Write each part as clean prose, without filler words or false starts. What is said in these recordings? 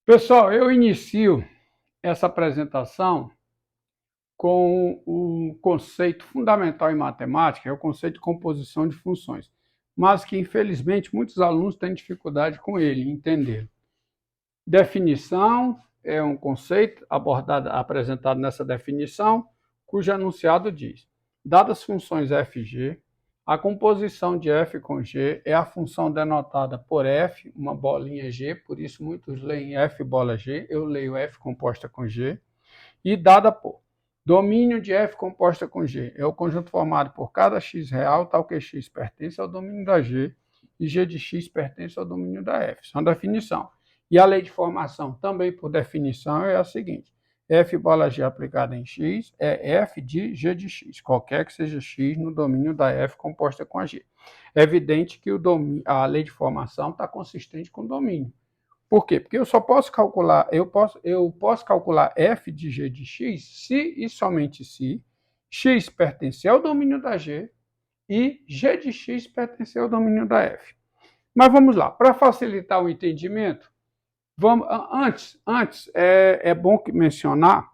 Pessoal, eu inicio essa apresentação com o conceito fundamental em matemática, é o conceito de composição de funções, mas que infelizmente muitos alunos têm dificuldade com ele, entender. Definição é um conceito apresentado nessa definição, cujo enunciado diz: dadas funções f e g, a composição de f com g é a função denotada por f, uma bolinha g, por isso muitos leem f bola g, eu leio f composta com g, e dada por domínio de f composta com g, é o conjunto formado por cada x real, tal que x pertence ao domínio da g, e g de x pertence ao domínio da f. Isso é uma definição. E a lei de formação, também por definição, é a seguinte: f bola g aplicada em x é f de g de x, qualquer que seja x no domínio da f composta com a g. É evidente que a lei de formação está consistente com o domínio. Por quê? Porque eu só posso calcular, eu posso calcular f de g de x se e somente se x pertencer ao domínio da g e g de x pertencer ao domínio da f. Mas vamos lá, para facilitar o entendimento, antes é bom mencionar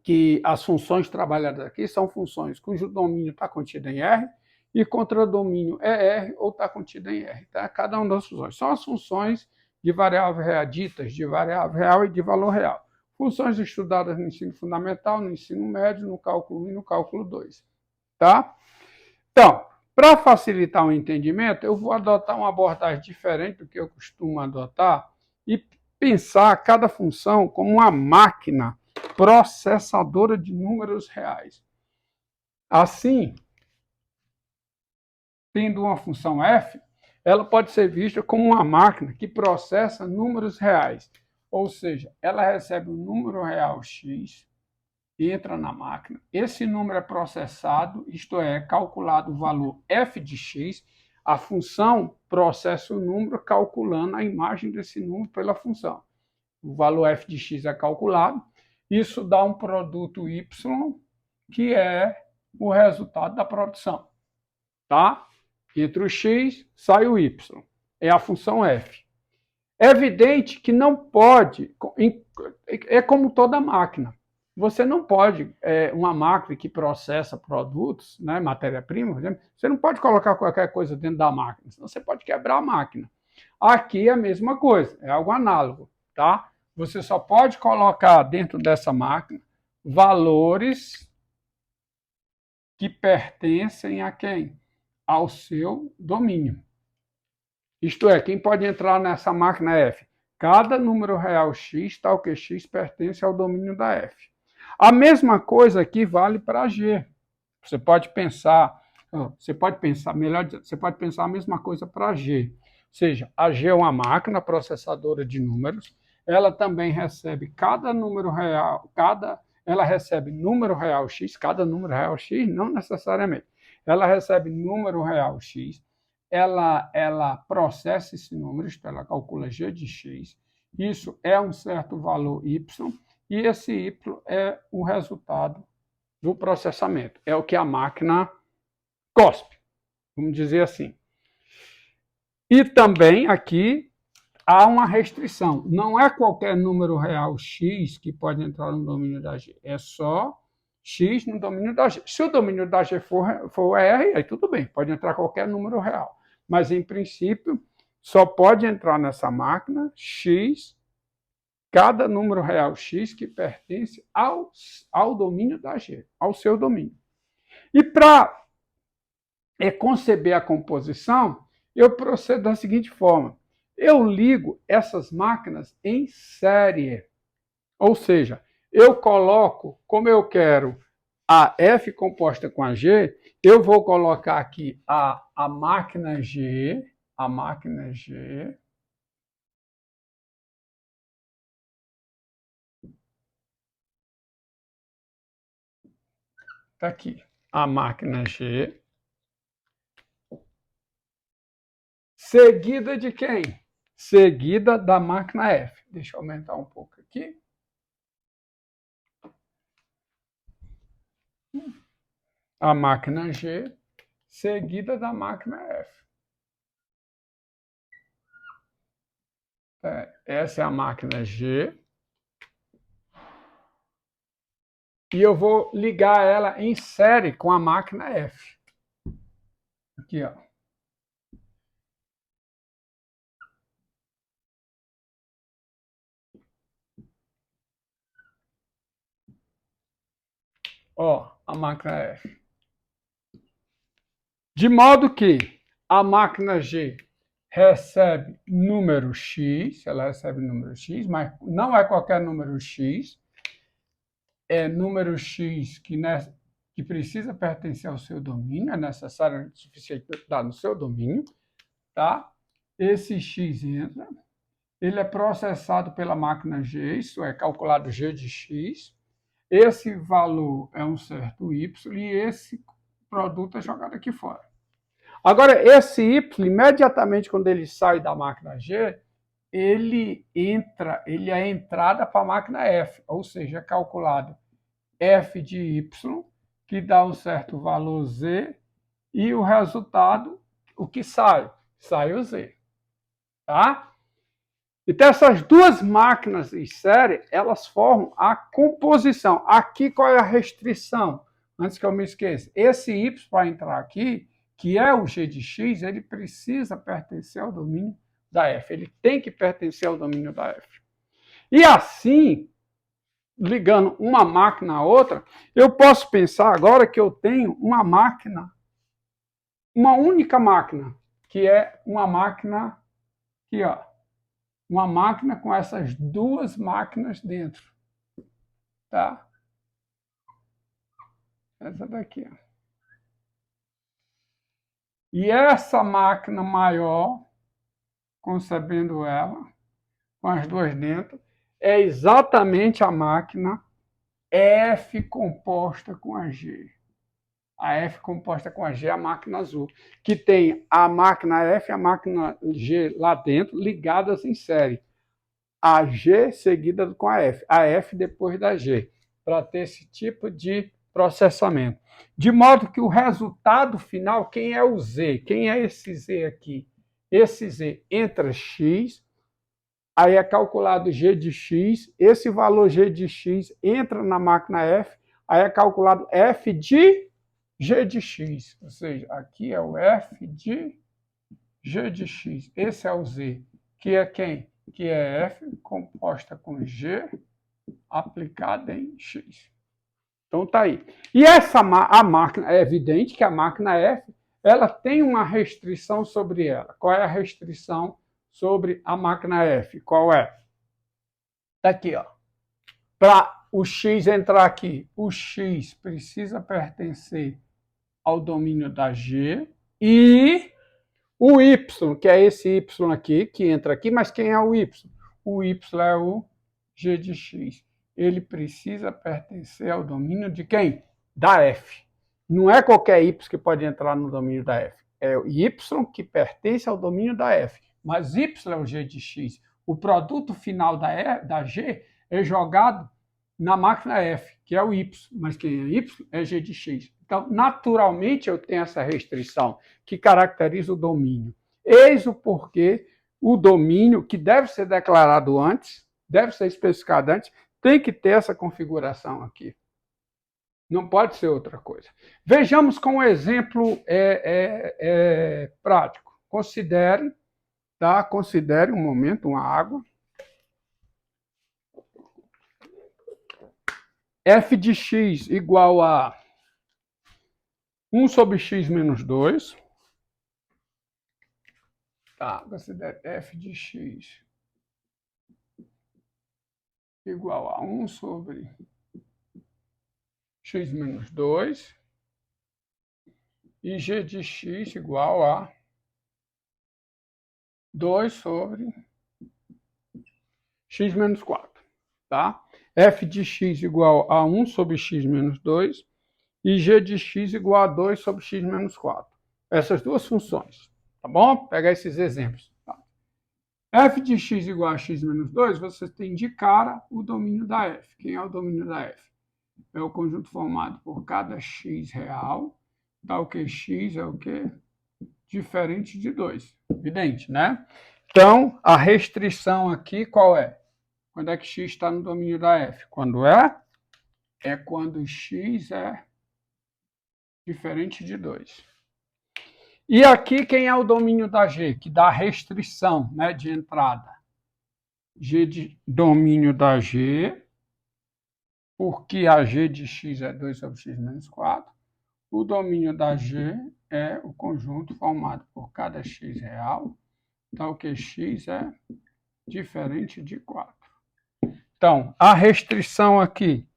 que as funções trabalhadas aqui são funções cujo domínio está contido em R e contradomínio é R ou está contido em R. Tá? Cada uma das funções. São as funções de variável real, ditas de variável real e de valor real. Funções estudadas no ensino fundamental, no ensino médio, no cálculo 1 e no cálculo 2. Tá? Então, para facilitar o entendimento, eu vou adotar uma abordagem diferente do que eu costumo adotar e pensar cada função como uma máquina processadora de números reais. Assim, tendo uma função f, ela pode ser vista como uma máquina que processa números reais. Ou seja, ela recebe um número real x, entra na máquina, esse número é processado, isto é, calculado o valor f de x, a função processa o número calculando a imagem desse número pela função. O valor f de x é calculado, isso dá um produto y, que é o resultado da produção. Tá? Entre o x sai o y, é a função f. É evidente que não pode, é como toda máquina. Você não pode, uma máquina que processa produtos, né, matéria-prima, por exemplo, você não pode colocar qualquer coisa dentro da máquina, senão você pode quebrar a máquina. Aqui é a mesma coisa, é algo análogo, tá? Você só pode colocar dentro dessa máquina valores que pertencem a quem? Ao seu domínio. Isto é, quem pode entrar nessa máquina F? Cada número real x, tal que x pertence ao domínio da F. A mesma coisa aqui vale para G. Você pode pensar, melhor dizendo, você pode pensar a mesma coisa para G. Ou seja, a G é uma máquina processadora de números, ela também recebe cada número real, ela recebe número real x, cada número real x, não necessariamente. Ela recebe número real x, ela processa esse número, ela calcula g de x, isso é um certo valor y, e esse y é o resultado do processamento. É o que a máquina cospe, vamos dizer assim. E também aqui há uma restrição. Não é qualquer número real x que pode entrar no domínio da G. É só x no domínio da G. Se o domínio da G for R, aí tudo bem, pode entrar qualquer número real. Mas, em princípio, só pode entrar nessa máquina x, cada número real x que pertence ao domínio da G, ao seu domínio. E para conceber a composição, eu procedo da seguinte forma: eu ligo essas máquinas em série. Ou seja, eu coloco, como eu quero a F composta com a G, eu vou colocar aqui a máquina G, está aqui, a máquina G, seguida de quem? Seguida da máquina F. Deixa eu aumentar um pouco aqui. A máquina G, seguida da máquina F. Essa é a máquina G. E eu vou ligar ela em série com a máquina F. Aqui, ó. Ó, a máquina F. De modo que a máquina G recebe número X, ela recebe número X, mas não é qualquer número X, é número X que precisa pertencer ao seu domínio, é necessário o suficiente para estar no seu domínio, tá? Esse X entra, ele é processado pela máquina G, isso é calculado G de X, esse valor é um certo Y e esse produto é jogado aqui fora. Agora, esse Y, imediatamente quando ele sai da máquina G, ele é a entrada para a máquina F, ou seja, é calculado F de Y, que dá um certo valor Z, e o resultado, o que sai? Sai o Z. Tá? Então, essas duas máquinas em série, elas formam a composição. Aqui, qual é a restrição? Antes que eu me esqueça. Esse Y, para entrar aqui, que é o G de X, ele precisa pertencer ao domínio da F. Ele tem que pertencer ao domínio da F. E assim, ligando uma máquina a outra, eu posso pensar agora que eu tenho uma máquina, uma única máquina, que é uma máquina aqui, ó. Uma máquina com essas duas máquinas dentro, tá? Essa daqui, ó. E essa máquina maior, concebendo ela, com as duas dentro, é exatamente a máquina F composta com a G. A F composta com a G é a máquina azul, que tem a máquina F e a máquina G lá dentro, ligadas em série. A G seguida com a F depois da G, para ter esse tipo de processamento. De modo que o resultado final, quem é o Z? Quem é esse Z aqui? Esse Z entra X, aí é calculado G de X, esse valor G de X entra na máquina F, aí é calculado F de G de X, ou seja, aqui é o F de G de X, esse é o Z, que é quem? Que é F composta com G aplicada em X. Então tá aí. E a máquina, é evidente que a máquina F, ela tem uma restrição sobre ela. Qual é a restrição sobre a máquina F? Qual é? Tá aqui, ó. Para o X entrar aqui, o X precisa pertencer ao domínio da G e o Y, que é esse Y aqui, que entra aqui, mas quem é o Y? O Y é o G de X. Ele precisa pertencer ao domínio de quem? Da F. Não é qualquer Y que pode entrar no domínio da F. É o Y que pertence ao domínio da F. Mas Y é o G de X. O produto final da G é jogado na máquina F, que é o Y. Mas quem é Y é G de X. Então, naturalmente, eu tenho essa restrição que caracteriza o domínio. Eis o porquê o domínio, que deve ser declarado antes, deve ser especificado antes, tem que ter essa configuração aqui. Não pode ser outra coisa. Vejamos com um exemplo prático. Considere um momento, uma água. F de x igual a 1 sobre x menos 2. Tá, considere f de x igual a 1 sobre x menos 2 e g de x igual a 2 sobre x menos 4, tá? F de x igual a 1 sobre x menos 2 e g de x igual a 2 sobre x menos 4. Essas duas funções, tá bom? Vou pegar esses exemplos. Tá? F de x igual a x menos 2, você tem de cara o domínio da F. Quem é o domínio da F? É o conjunto formado por cada x real, tal que x é o quê? Diferente de 2. Evidente, né? Então, a restrição aqui qual é? Quando é que x está no domínio da f? Quando é? É quando x é diferente de 2. E aqui quem é o domínio da g? Que dá a restrição, né, de entrada. G de domínio da g, porque a g de x é 2 sobre x menos 4. O domínio da g é o conjunto formado por cada x real, tal que x é diferente de 4. Então, a restrição aqui,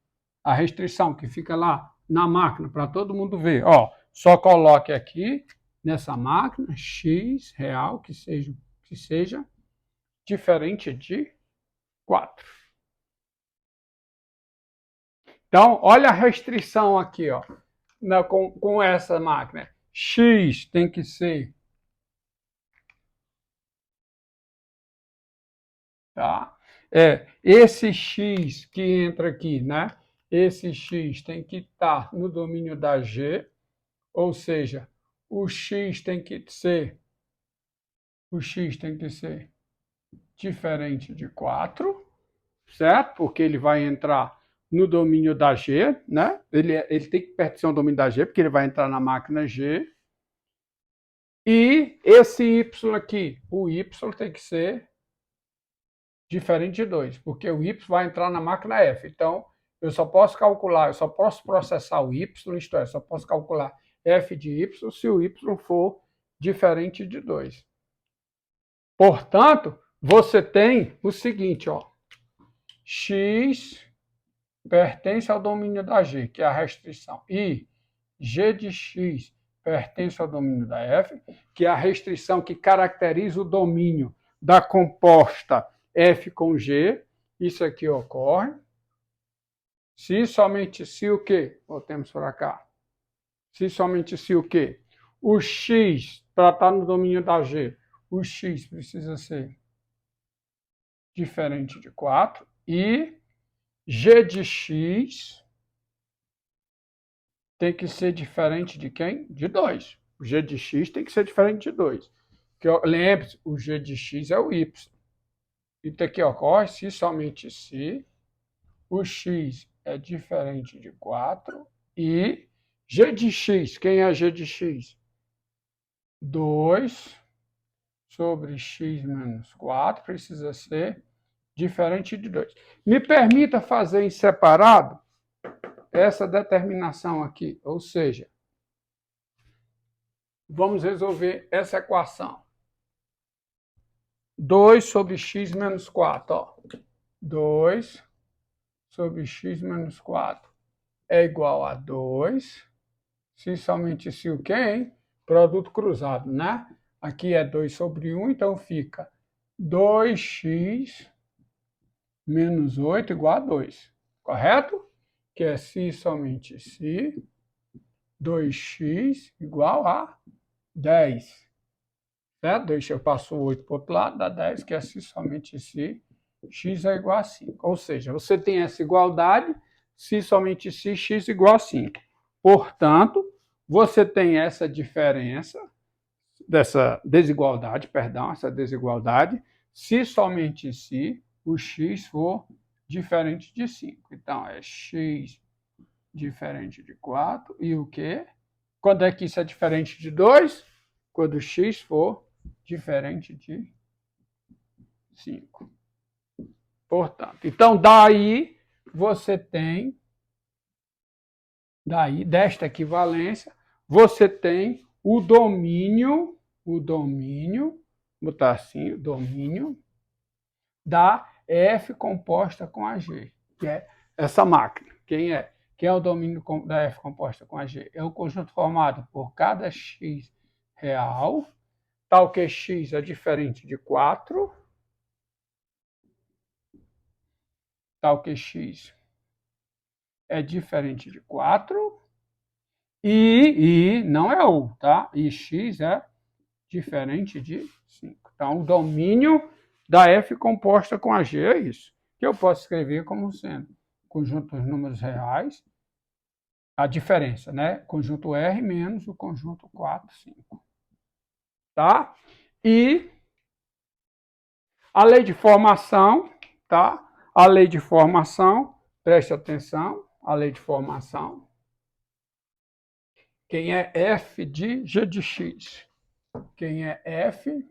a restrição que fica lá na máquina, para todo mundo ver, ó, só coloque aqui nessa máquina x real que seja diferente de 4. Então, olha a restrição aqui, ó, com essa máquina. X tem que ser, tá? Esse x que entra aqui, né? Esse x tem que estar no domínio da G, ou seja, o x tem que ser diferente de 4, certo? Porque ele vai entrar no domínio da G, né? Ele tem que pertencer ao domínio da G, porque ele vai entrar na máquina G. E esse y aqui, o y tem que ser diferente de 2, porque o y vai entrar na máquina f. Então, eu só posso processar o y, isto é, só posso calcular f de y se o y for diferente de 2. Portanto, você tem o seguinte, ó, x pertence ao domínio da G, que é a restrição, e g de x pertence ao domínio da f, que é a restrição que caracteriza o domínio da composta f com g. Isso aqui ocorre se somente se o quê? Voltemos para cá. Se somente se o quê? O x, para estar no domínio da G, o x precisa ser diferente de 4 e g de x tem que ser diferente de quem? De 2. O g de x tem que ser diferente de 2. Lembre-se, o g de x é o y. Isso aqui ocorre se somente se o x é diferente de 4 e g de x, quem é g de x? 2 sobre x menos 4 precisa ser diferente de 2. Me permita fazer em separado essa determinação aqui, ou seja, vamos resolver essa equação. 2 sobre x menos 4, ó. 2 sobre x menos 4 é igual a 2, se somente se o quê, hein? Produto cruzado, né? Aqui é 2 sobre 1, então fica 2x menos 8 igual a 2, correto? Que é se somente se 2x igual a 10. Certo? Eu passo o 8 para o outro lado, dá 10, que é se somente se x é igual a 5. Ou seja, você tem essa igualdade se somente se x igual a 5. Portanto, você tem essa diferença, essa desigualdade, se somente se o x for diferente de 5. Então, é x diferente de 4 e o quê? Quando é que isso é diferente de 2? Quando x for diferente de 5. Portanto, então daí você tem, desta equivalência, você tem o domínio, botar assim, o domínio da F composta com a G, que é essa máquina. Quem é? Quem é o domínio da F composta com a G? É o conjunto formado por cada x real, tal que x é diferente de 4, tal que x é diferente de 4, e não é u, tá? E x é diferente de 5. Então, o domínio da F composta com a G é isso, que eu posso escrever como sendo conjunto dos números reais, a diferença, né? Conjunto R menos o conjunto 4, 5. Tá? E A lei de formação, tá? A lei de formação, preste atenção, a lei de formação. Quem é f de g de x? Quem é f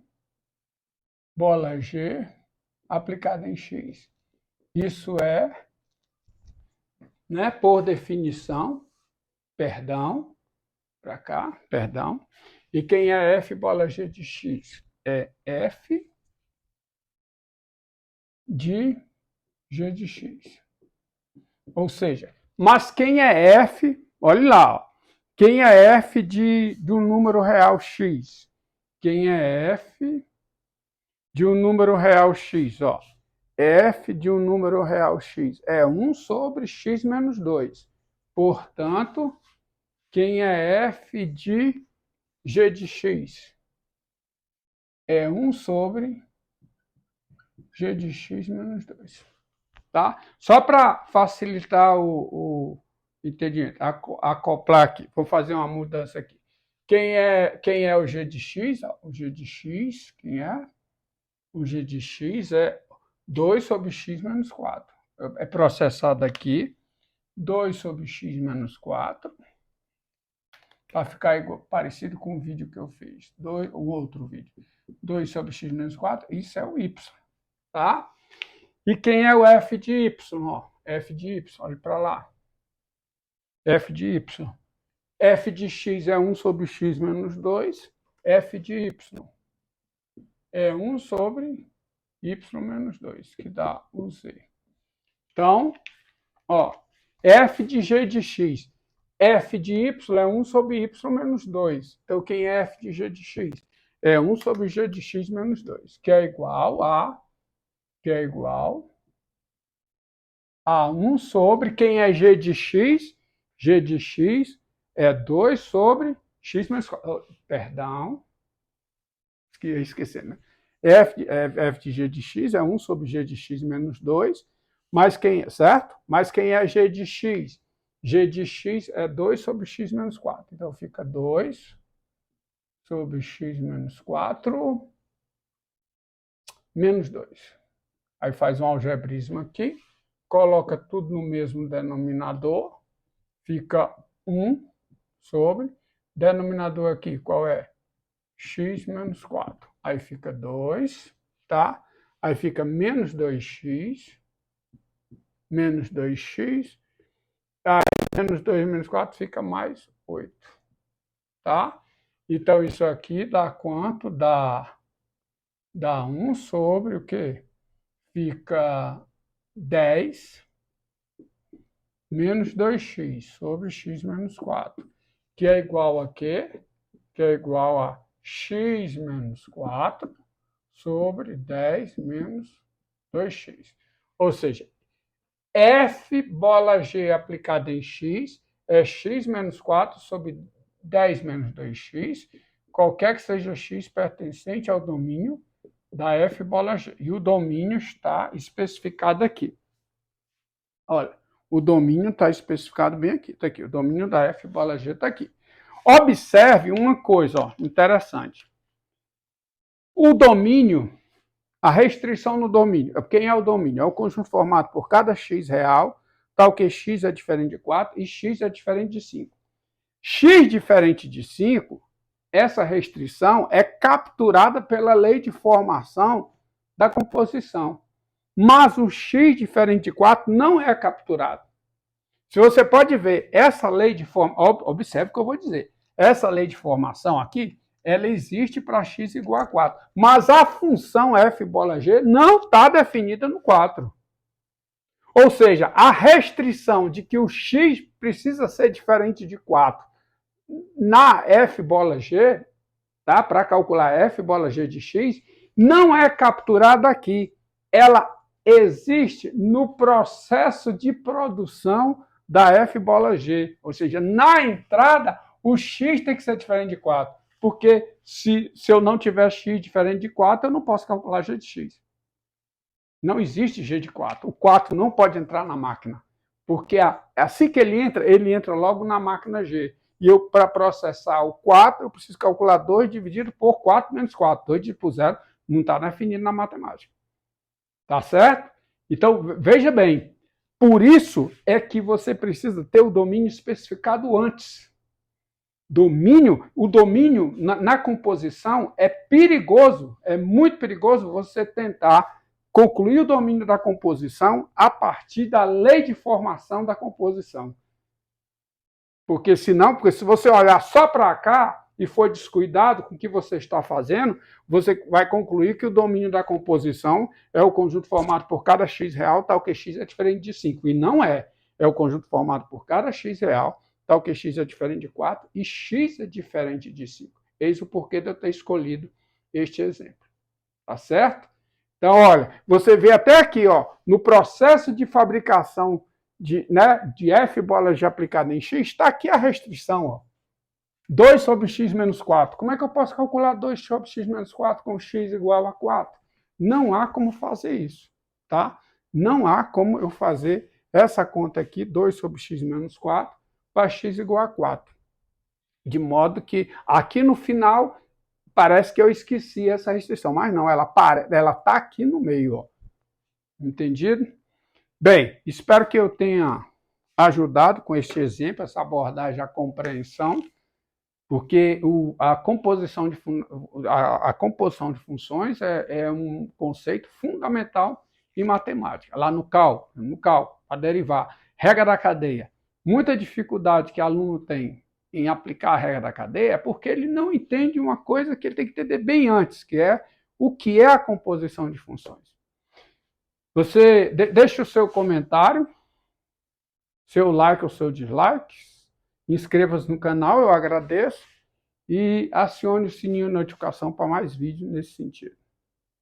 bola g aplicada em x? Isso é, né, por definição, perdão, para cá, perdão. E quem é f bola g de x? É f de g de x. Ou seja, mas quem é f, olha lá, ó, quem é f de um número real x? Quem é f de um número real x? Ó, f de um número real x é 1 sobre x menos 2. Portanto, quem é f de g de x? É 1 sobre g de x menos 2. Tá? Só para facilitar o entendimento, acoplar aqui. Vou fazer uma mudança aqui. Quem é o g de x? O g de x, quem é? O g de x é 2 sobre x menos 4. É processado aqui. 2 sobre x menos 4. Para ficar igual, parecido com o vídeo que eu fiz. O outro vídeo. 2 sobre x menos 4. Isso é o y. Tá? E quem é o f de y? Ó, f de y, olha para lá. F de y. F de x é 1 sobre x menos 2. F de y é 1 sobre y menos 2, que dá o z. Então, ó, f de g de x. F de y é 1 sobre y menos 2. Então, quem é f de g de x? É 1 sobre g de x menos 2, que é igual a 1 sobre, quem é g de x? G de x é 2 sobre x menos 4. Perdão, esqueci, né? F de g de x é 1 sobre g de x menos 2, certo? Mas quem é g de x? G de x é 2 sobre x menos 4. Então, fica 2 sobre x menos 4 menos 2. Aí faz um algebrismo aqui, coloca tudo no mesmo denominador, fica 1 sobre, denominador aqui, qual é? X menos 4. Aí fica 2, tá? Aí fica menos 2x, menos 2x, aí menos 2 menos 4 fica mais 8, tá? Então, isso aqui dá quanto? Dá 1 sobre o quê? Fica 10 menos 2x sobre x menos 4, que é igual a quê? Que é igual a x menos 4 sobre 10 menos 2x. Ou seja, f bola g aplicada em x é x menos 4 sobre 10 menos 2x, qualquer que seja x pertencente ao domínio da f bola g. E o domínio está especificado aqui. Olha, o domínio está especificado bem aqui. Está aqui. O domínio da f bola g está aqui. Observe uma coisa, ó, interessante. O domínio, a restrição no domínio. Quem é o domínio? É o conjunto formado por cada x real, tal que x é diferente de 4 e x é diferente de 5. X diferente de 5, essa restrição é capturada pela lei de formação da composição. Mas o x diferente de 4 não é capturado. Se você pode ver, essa lei de formação, observe o que eu vou dizer, essa lei de formação aqui, ela existe para x igual a 4. Mas a função f bola g não está definida no 4. Ou seja, a restrição de que o x precisa ser diferente de 4 na f bola g, tá? Para calcular f bola g de x, não é capturada aqui. Ela existe no processo de produção da f bola g. Ou seja, na entrada, o x tem que ser diferente de 4. Porque se eu não tiver x diferente de 4, eu não posso calcular g de x. Não existe g de 4. O 4 não pode entrar na máquina. Porque assim que ele entra logo na máquina g. E eu, para processar o 4, eu preciso calcular 2 dividido por 4 menos 4. 2 dividido por 0 não está definido na matemática. Tá certo? Então, veja bem, por isso é que você precisa ter o domínio especificado antes. O domínio na composição é perigoso, é muito perigoso você tentar concluir o domínio da composição a partir da lei de formação da composição. Porque se você olhar só para cá e for descuidado com o que você está fazendo, você vai concluir que o domínio da composição é o conjunto formado por cada x real, tal que x é diferente de 5. E não é. É o conjunto formado por cada x real, tal que x é diferente de 4 e x é diferente de 5. Eis o porquê de eu ter escolhido este exemplo. Tá certo? Então, olha, você vê até aqui, ó, no processo de fabricação de F bolas de aplicada em X, está aqui a restrição, ó. 2 sobre x menos 4. Como é que eu posso calcular 2 sobre x menos 4 com x igual a 4? Não há como fazer isso, tá? Não há como eu fazer essa conta aqui, 2 sobre x menos 4, para x igual a 4. De modo que aqui no final parece que eu esqueci essa restrição, mas não, ela está aqui no meio, ó. Entendido? Bem, espero que eu tenha ajudado com este exemplo, essa abordagem à compreensão, porque a composição de funções é um conceito fundamental em matemática. Lá no cálculo, para derivar, regra da cadeia. Muita dificuldade que aluno tem em aplicar a regra da cadeia é porque ele não entende uma coisa que ele tem que entender bem antes, que é o que é a composição de funções. Você deixa o seu comentário, seu like ou seu dislike, inscreva-se no canal, eu agradeço, e acione o sininho de notificação para mais vídeos nesse sentido.